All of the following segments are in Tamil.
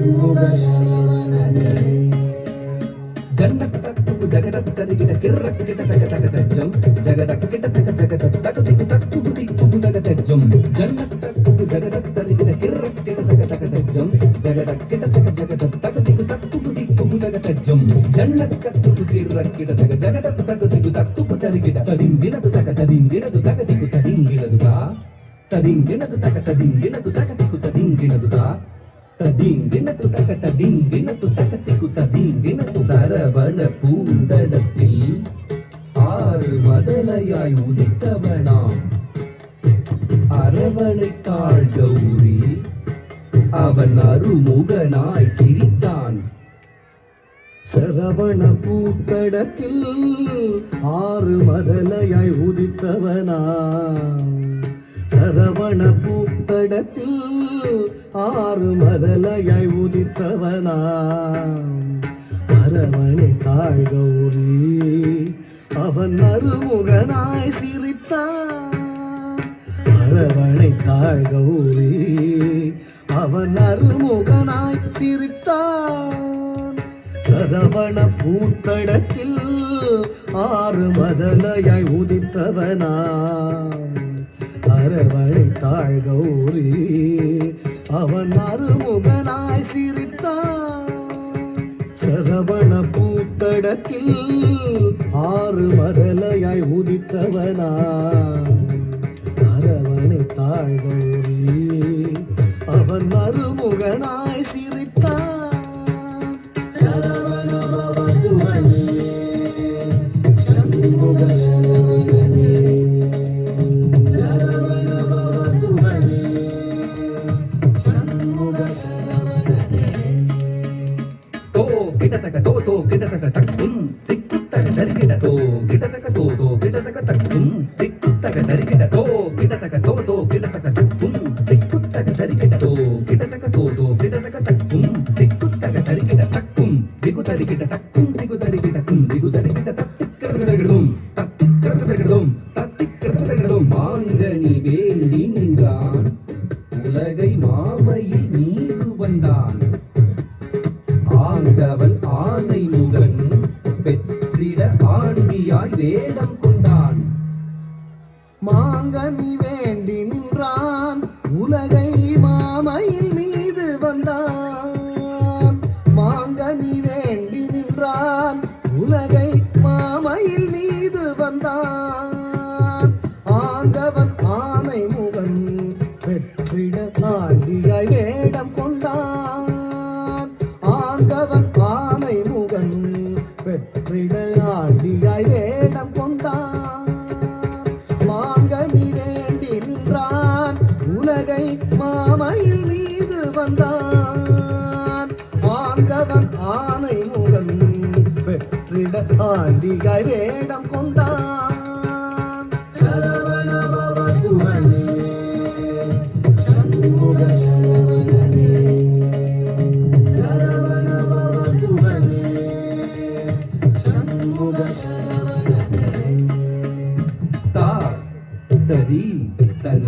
ஷண்முக சரவணனே. ஜன்னத்தக்கு ஜகதத்தரிகிட கிர்ரக்கிட தகதகதஜம் ஜகதக்கிட தகதகதகு தக்குதி குபுதகதஜம் ஜன்னத்தக்கு ஜகதத்தரிகிட கிர்ரக்கிட தகதகதஜம் ஜகதக்கிட தகதகதகு தக்குதி குபுதகதஜம் ஜன்னத்தக்கு கிர்ரக்கிட ஜகதத்தகு தக்குதரிகிட ததிந்தினது தகதிந்தினது தகதிகு ததிங்கினதுதா ததிங்கினது தகதிந்தினது தகதிகு ததிங்கினதுதா ததிங்கினது தகதிந்தினது தகதிகு ததிங்கினது சரவண பூந்தடத்தில் ஆறு மதலையாய் உதித்தவனாம் அரவணை காள் கௌரி அவன் அருமுகனாய் சிரித்தான். சரவண பூத்தடத்தில் ஆறு மதலையாய் உதித்தவனா சரவண பூத்தடத்தில் ஆறு மதலையாய் உதித்தவனா அரவணை காள் கௌரி அவன் அருமுகனாய் சிரித்தான். அரவணை காள் கௌரி அவன் அருமுகனாய் சிரித்தான். சரவண பூத்தடத்தில் ஆறு மதலையாய் உதித்தவனா அரவணை காள் கௌரி அவன் அருமுகனாய் சிரித்தான். சரவண பூத்தடத்தில் ஆறு மதலையாய் உதித்தவனா அரவணை காள் கௌரி அவன் அருமுகனாய் சிரித்தான். சரவண பவகுவனே ஷண்முக சரவணனே. சரவண பவகுவனே ஷண்முக சரவணனே. தோ கிடதக தோ தோ கிடதக தக்கும் திக்குத்தக தரிகிட தோ கிடதக தோ தோ கிடதக தக்கும் திக்குத்தக தரிகிட தோ கிடதக தோ தோ கிடதக தக்கும் திக்குத்தக தரிகிட தோ கிடதக தோ தோ கிடதக தக்கும் திக்குத்தக தரிகிட தக்கும் திகு தரிகிட தக்கும் திகு தரிகிட கும் திகு தரிகிட தத்திக்கிறதும் தத்திக்கிறதும் தத்திக்கிறதும் மாங்கனி வேண்டி நின்றான் உலகை மாமையில் மீது வந்தான். ஆங்கவன் ஆனை முகன் பெற்றிட ஆண்டியாய் வேடம் கொண்டான். மாங்கனி வேண்டி நின்றான் உலகை மாமையில் மீது வந்தான். மாங்கனி வேண்டி நின்றான் உலகை மாமையில் மீது வந்தான். ஆங்கவன் ஆனை முகன் பெற்றிட ஆண்டியாய் வேடம் கொண்டான். ஆங்கவன் ஆனை முகன் பெற்றிட ஆண்டியாய் வேடம் கொண்டான். மாங்கனி வேண்டி நின்றான் உலகை மாமையில் மீது வந்தான். ஆங்கவன் ஆனை முகன் பெற்றிட ஆண்டியாய் வேடம் கொண்டான். சரவண பவகுவனே ஷண்முக சரவணனே. சரவண பவகுவனே ஷண்முக சரவணனே. தா தரி தன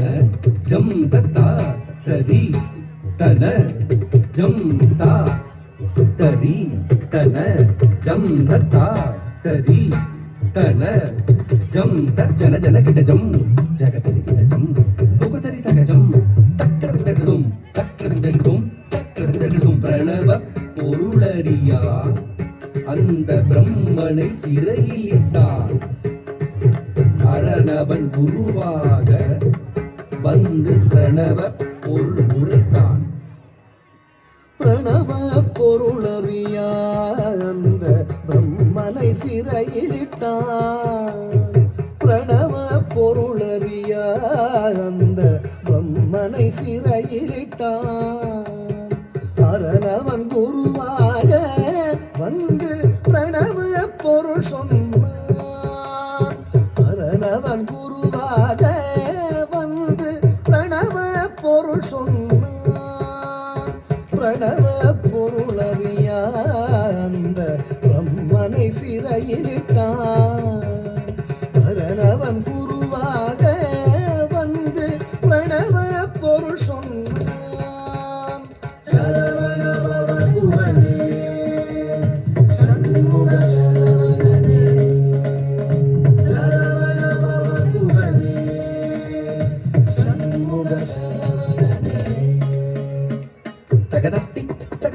ஜம் தத்தா தரி தன ஜம் தா தரி தன ஜம் தத்தா தரி தன ஜம் தஜன ஜன கிட்ட ஜம் ஜகதரி கிட்ட ஜம் துகதரி தக ஜம் தக்கரதகதும் தக்கரதகதும் தக்கரதகதும் பிரணவ பொருளறியா அந்த பிரம்மனை சிறையில் இட்டான். அரணவன் குருவாக வந்து பிரணவ பொருள் உரைத்தான். பிரணவ பொருளறியா அந்த பிரம்மனை சிறையிலிட்டான். பிரணவ பொருளறியா அந்த பிரம்மனை சிறையிலிட்டான். அரணவன் குருவாக வந்து பிரணவ பொருள் சொன்னான். அரணவன் குருவாக வந்து பிரணவ பொருள் சொன்னான். பிரணவ பொருளறியா அந்த பிரம்மனை சிறையிலிட்டான். அரணவன் குருவாக வந்து பிரணவ பொருள் சொன்னான். சரவண பவ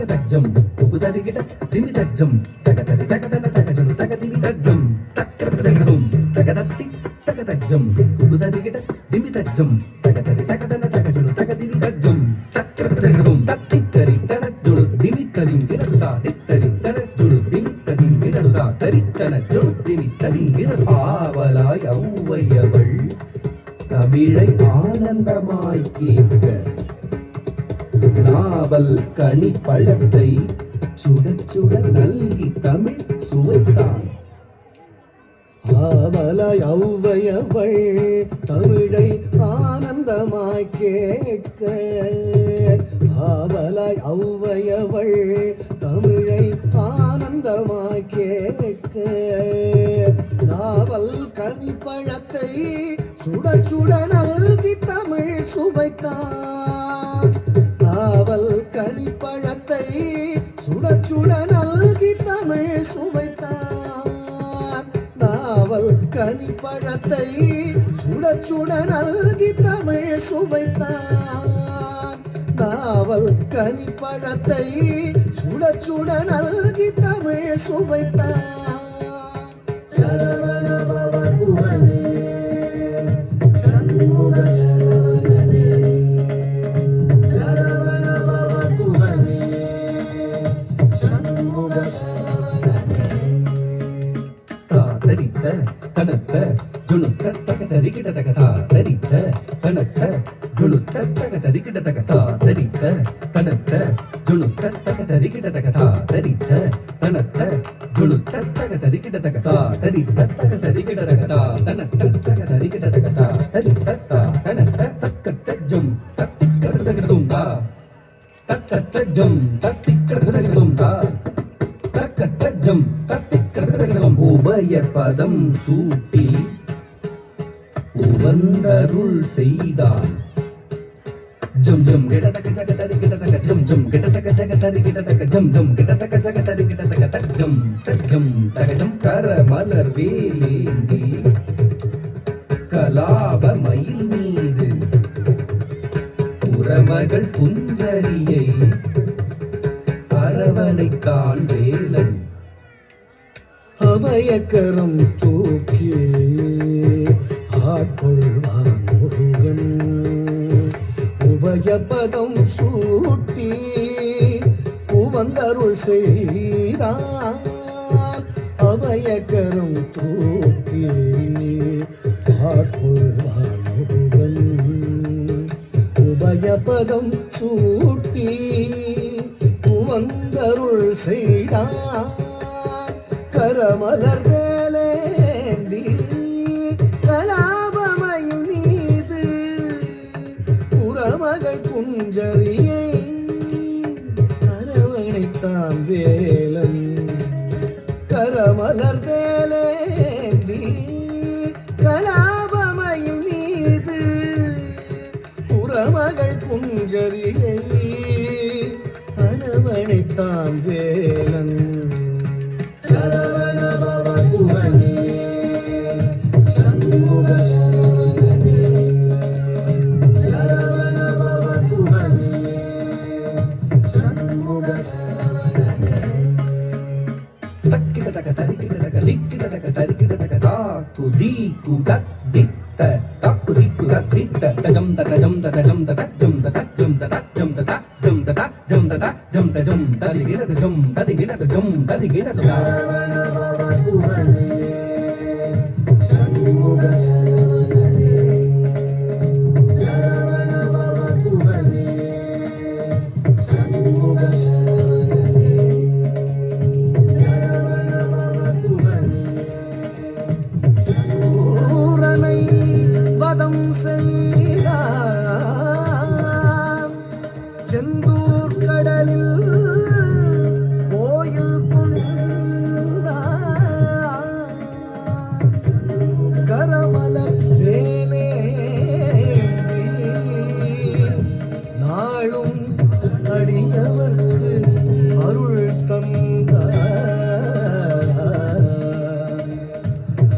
తగజం ఉబుదరిగిట దిమి తగజం తగతరి తగతన తగజం తగదిమి తగజం తక్కరదగడం తగదత్తి తగతగజం ఉబుదరిగిట దిమి తగజం తగతరి తగతన తగజం తగదిమి తగజం తక్కరదగడం తత్తికరి తనజుడు దిమి కదింగిరదుతా తిత్తరి తనజుడు దిమి கதிங்கிடா தரித்தன ஜொழுத்தினி கதிங்கிட ஆவலாய் ஔவையவள் தமிழை ஆனந்தமாய் கேட்க நாவல் கனி பழத்தை சுட சுட நல்கி தமிழ் சுவைத்தான் ஆவலாய் ஔவையவள் தமிழை ஆனந்தமாய் கேட்க ஆவலாய் ஔவையவள் தமிழை ஆனந்தமாய் கேட்க நாவல் கனிப்பழத்தை சுட சுட நல்கி தமிழ் சுவைத்தான் நாவல் கனிப்பழத்தை சுட சுட நல்கி தமிழ் சுவைத்தான் நாவல் கனிப்பழத்தை சுட சுட நல்கி தமிழ் சுவைத்தான் நாவல் கனிப்பழத்தை சுட சுட நல்கி தமிழ் சுவைத்தான் சரவண பவ குஹனே சண்முக சரவணனே சரவண பவ குஹனே சண்முக சரவணனே தரித்த தனத்த ஜுணுக்க தகதரிகிட தகதா தரித்த தனத்த ஜுணுக்க தகதரிகிட தகதா தரித்த தனத்த ஜுணுக்க தகதரிகிட தகதா தரித்த தனத்த ஜுணுக்க தகதரிகிட தகதா தரித்த தகதரிகிட தகதா தனத்த தகதரிகிட தகதா தரித்த தனத்த தக்கத்த ஜும் தத்திக்கரதகதும்தா தக்கத்த ஜும் தத்திக்கரதகதும்தா தக்கத்த ஜும் தத்திக்கரதகதும் உபய பதம் சூட்டி உவந்தருள் செய்தான் ஜம் ஜம் கிடதக ஜகதரி கிடதக ஜம் ஜம் கிடதக ஜகதரி கிடதக ஜம் ஜம் கிடதக ஜகதரி கிடதக தஜம் தஜம் தகஜம் கர மலர் வேலேந்தி கலாப மயில் மீது உறமகள் குஞ்சரியை அரவணை காண்வேலன் அபயக்கரம் தூக்கி ஆட்கொள்வான் முருகன் உபயபதம் சூட்டி உவந்தருள் செய்தான் அபயக்கரம் தூக்கி ஆட்கொள்வான் முருகன் உபயபதம் சூட்டி உவந்தருள் செய்தான் கரமலர் வேலேந்தி கலாபமயில் மீது புறமகள் குஞ்சரியை அரவணைத்தான் வேலன் கரமலர் வேலேந்தி கலாபமயில் மீது புறமகள் குஞ்சரியை அரவணைத்தான் வேலன் சரவண பவ குஹனே சண்முக சரவணனே சரவண பவ குஹனே சண்முக சரவணனே தக்கிடதக தரிகிடதக லிக்கிடதக தரிகிடதக தாக்கு தீக்கு தத்தித்த தாக்கு தீக்கு தத்தித்த தஜம் தஜம் தஜம் தஜம் தஜம் தஜம் தஜம் தஜம் தஜம் தஜம் தரிகிடத ஜம் தரிகிடத ஜம் தரிகிடத சரவண பவ குஹனே சண்முக சரவணனே சரவண பவ குஹனே சண்முக சரவணனே சரவண பவ குஹனே சூரனை வதம் செய்தான் செந்தூர் கடலில் கோயில் கரமலர் வேலே நாளும் அடியவர்க்கு அருள் தந்த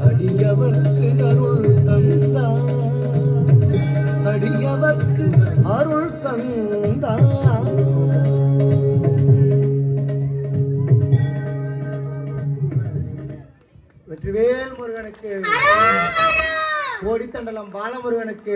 அடியவர்க்கு அருள் தந்த அடியவர்க்கு அருள் தந்த மண்டலம் பாலமுருகனுக்கு